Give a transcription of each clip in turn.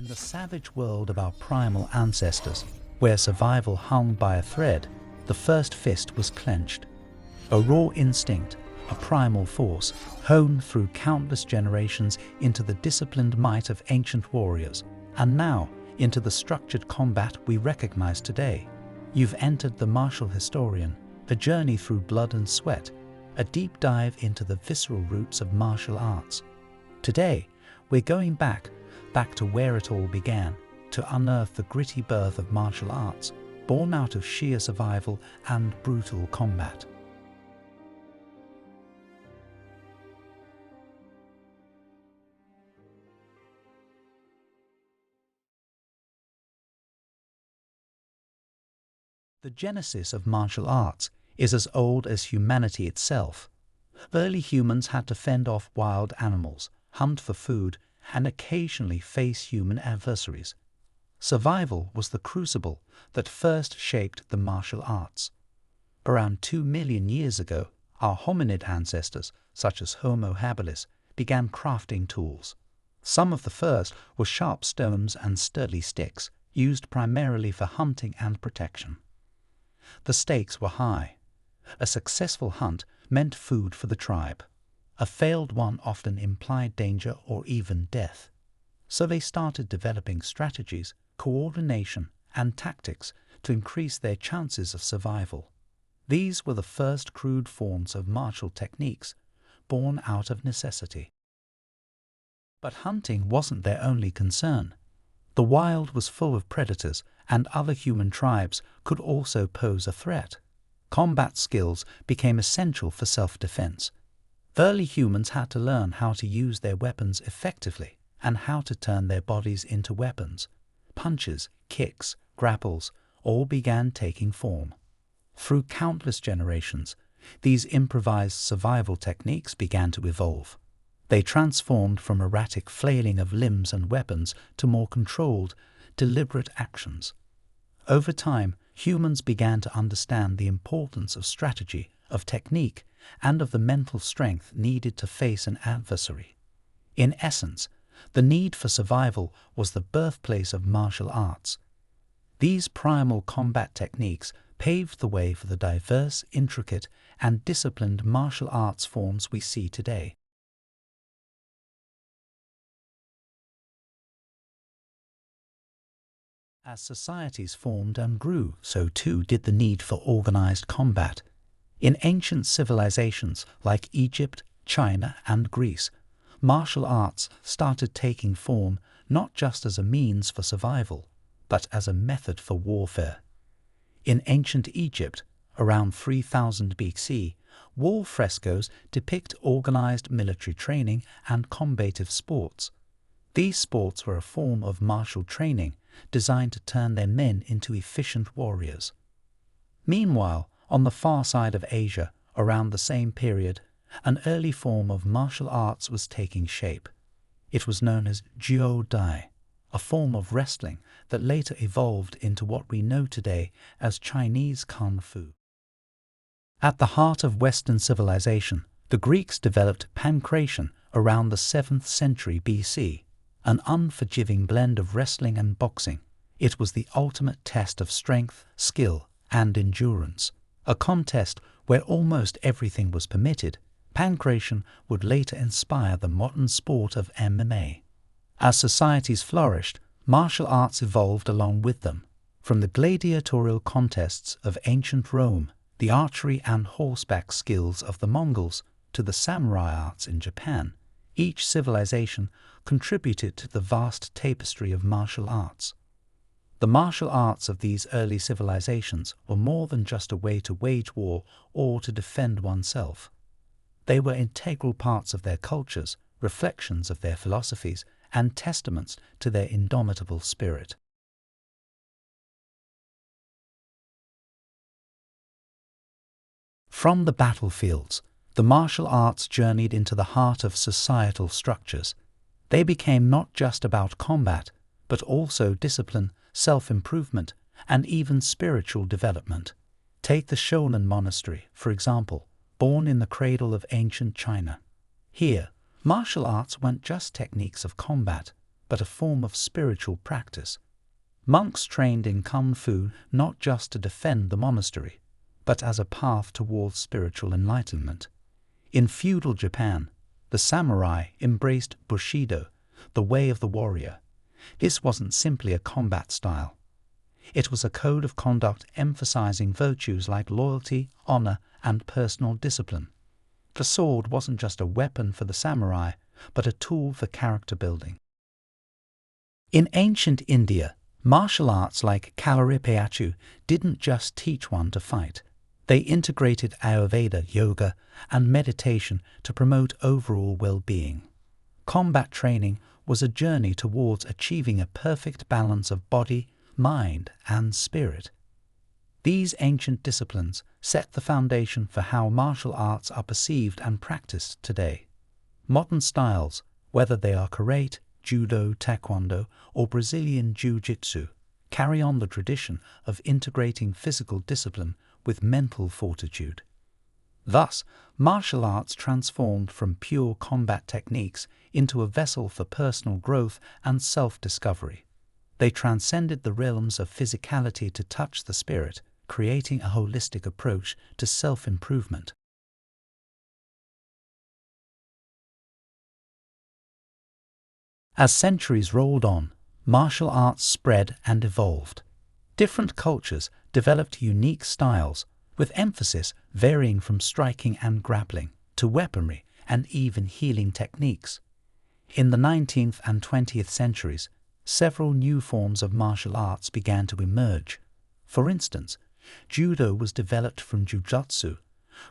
In the savage world of our primal ancestors, where survival hung by a thread, the first fist was clenched. A raw instinct, a primal force, honed through countless generations into the disciplined might of ancient warriors, and now into the structured combat we recognize today. You've entered the Martial Historian, a journey through blood and sweat, a deep dive into the visceral roots of martial arts. Today, we're going back to where it all began, to unearth the gritty birth of martial arts, born out of sheer survival and brutal combat. The genesis of martial arts is as old as humanity itself. Early humans had to fend off wild animals, hunt for food, and occasionally face human adversaries. Survival was the crucible that first shaped the martial arts. Around 2 million years ago, our hominid ancestors, such as Homo habilis, began crafting tools. Some of the first were sharp stones and sturdy sticks, used primarily for hunting and protection. The stakes were high. A successful hunt meant food for the tribe. A failed one often implied danger or even death. So they started developing strategies, coordination, and tactics to increase their chances of survival. These were the first crude forms of martial techniques, born out of necessity. But hunting wasn't their only concern. The wild was full of predators, and other human tribes could also pose a threat. Combat skills became essential for self-defense. Early humans had to learn how to use their weapons effectively and how to turn their bodies into weapons. Punches, kicks, grapples, all began taking form. Through countless generations, these improvised survival techniques began to evolve. They transformed from erratic flailing of limbs and weapons to more controlled, deliberate actions. Over time, humans began to understand the importance of strategy, of technique, and of the mental strength needed to face an adversary. In essence, the need for survival was the birthplace of martial arts. These primal combat techniques paved the way for the diverse, intricate, and disciplined martial arts forms we see today. As societies formed and grew, so too did the need for organized combat. In ancient civilizations like Egypt, China, and Greece, martial arts started taking form not just as a means for survival, but as a method for warfare. In ancient Egypt, around 3000 BC, wall frescoes depict organized military training and combative sports. These sports were a form of martial training designed to turn their men into efficient warriors. Meanwhile, on the far side of Asia, around the same period, an early form of martial arts was taking shape. It was known as Jiu Dai, a form of wrestling that later evolved into what we know today as Chinese Kung Fu. At the heart of Western civilization, the Greeks developed pankration around the 7th century BC, an unforgiving blend of wrestling and boxing. It was the ultimate test of strength, skill, and endurance. A contest where almost everything was permitted, pankration would later inspire the modern sport of MMA. As societies flourished, martial arts evolved along with them. From the gladiatorial contests of ancient Rome, the archery and horseback skills of the Mongols, to the samurai arts in Japan, each civilization contributed to the vast tapestry of martial arts. The martial arts of these early civilizations were more than just a way to wage war or to defend oneself. They were integral parts of their cultures, reflections of their philosophies, and testaments to their indomitable spirit. From the battlefields, the martial arts journeyed into the heart of societal structures. They became not just about combat, but also discipline, self-improvement, and even spiritual development. Take the Shonan monastery, for example, born in the cradle of ancient China. Here, martial arts weren't just techniques of combat, but a form of spiritual practice. Monks trained in Kung Fu not just to defend the monastery, but as a path towards spiritual enlightenment. In feudal Japan, the samurai embraced Bushido, the way of the warrior. This wasn't simply a combat style. It was a code of conduct emphasizing virtues like loyalty, honor, and personal discipline. The sword wasn't just a weapon for the samurai, but a tool for character building. In ancient India, martial arts like Kalarippayattu didn't just teach one to fight. They integrated Ayurveda, yoga, and meditation to promote overall well-being. Combat training was a journey towards achieving a perfect balance of body, mind, and spirit. These ancient disciplines set the foundation for how martial arts are perceived and practiced today. Modern styles, whether they are karate, judo, taekwondo, or Brazilian jiu-jitsu, carry on the tradition of integrating physical discipline with mental fortitude. Thus, martial arts transformed from pure combat techniques into a vessel for personal growth and self-discovery. They transcended the realms of physicality to touch the spirit, creating a holistic approach to self-improvement. As centuries rolled on, martial arts spread and evolved. Different cultures developed unique styles, with emphasis varying from striking and grappling to weaponry and even healing techniques. In the 19th and 20th centuries, several new forms of martial arts began to emerge. For instance, judo was developed from jujutsu,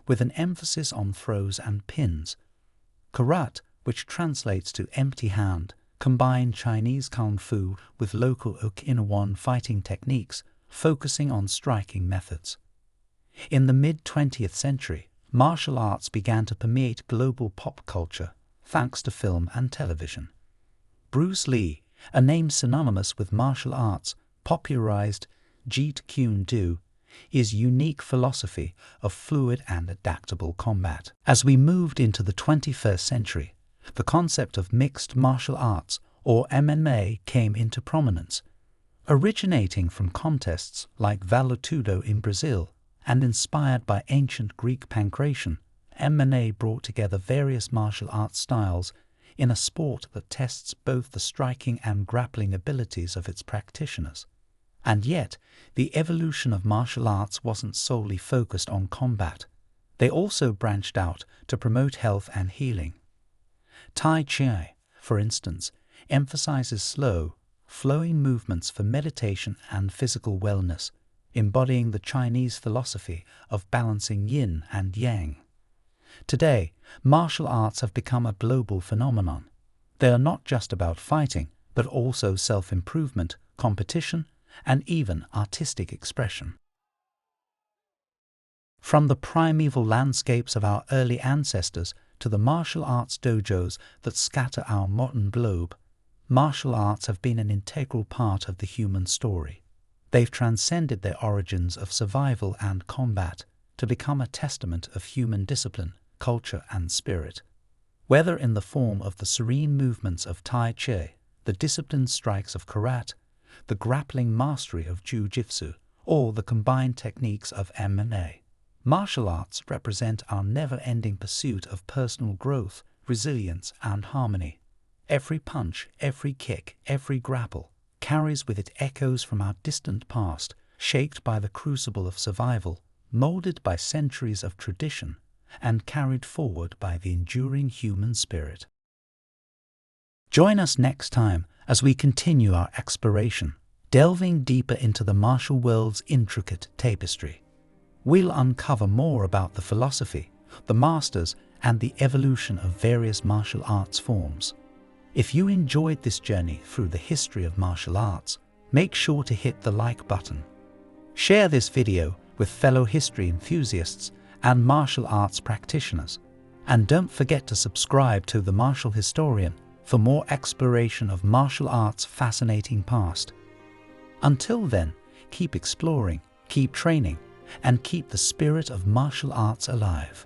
with an emphasis on throws and pins. Karate, which translates to empty hand, combined Chinese Kung Fu with local Okinawan fighting techniques, focusing on striking methods. In the mid-20th century, martial arts began to permeate global pop culture, thanks to film and television. Bruce Lee, a name synonymous with martial arts, popularized Jeet Kune Do, his unique philosophy of fluid and adaptable combat. As we moved into the 21st century, the concept of mixed martial arts, or MMA, came into prominence. Originating from contests like Vale-Tudo in Brazil and inspired by ancient Greek pankration, MMA brought together various martial arts styles in a sport that tests both the striking and grappling abilities of its practitioners. And yet, the evolution of martial arts wasn't solely focused on combat. They also branched out to promote health and healing. Tai Chi, for instance, emphasizes slow, flowing movements for meditation and physical wellness, embodying the Chinese philosophy of balancing yin and yang. Today, martial arts have become a global phenomenon. They are not just about fighting, but also self-improvement, competition, and even artistic expression. From the primeval landscapes of our early ancestors to the martial arts dojos that scatter our modern globe, martial arts have been an integral part of the human story. They've transcended their origins of survival and combat to become a testament of human discipline, culture, and spirit. Whether in the form of the serene movements of Tai Chi, the disciplined strikes of karate, the grappling mastery of jiu-jitsu, or the combined techniques of MMA, martial arts represent our never-ending pursuit of personal growth, resilience, and harmony. Every punch, every kick, every grapple carries with it echoes from our distant past, shaped by the crucible of survival, molded by centuries of tradition, and carried forward by the enduring human spirit. Join us next time as we continue our exploration, delving deeper into the martial world's intricate tapestry. We'll uncover more about the philosophy, the masters, and the evolution of various martial arts forms. If you enjoyed this journey through the history of martial arts, make sure to hit the like button. Share this video with fellow history enthusiasts and martial arts practitioners. And don't forget to subscribe to The Martial Historian for more exploration of martial arts' fascinating past. Until then, keep exploring, keep training, and keep the spirit of martial arts alive.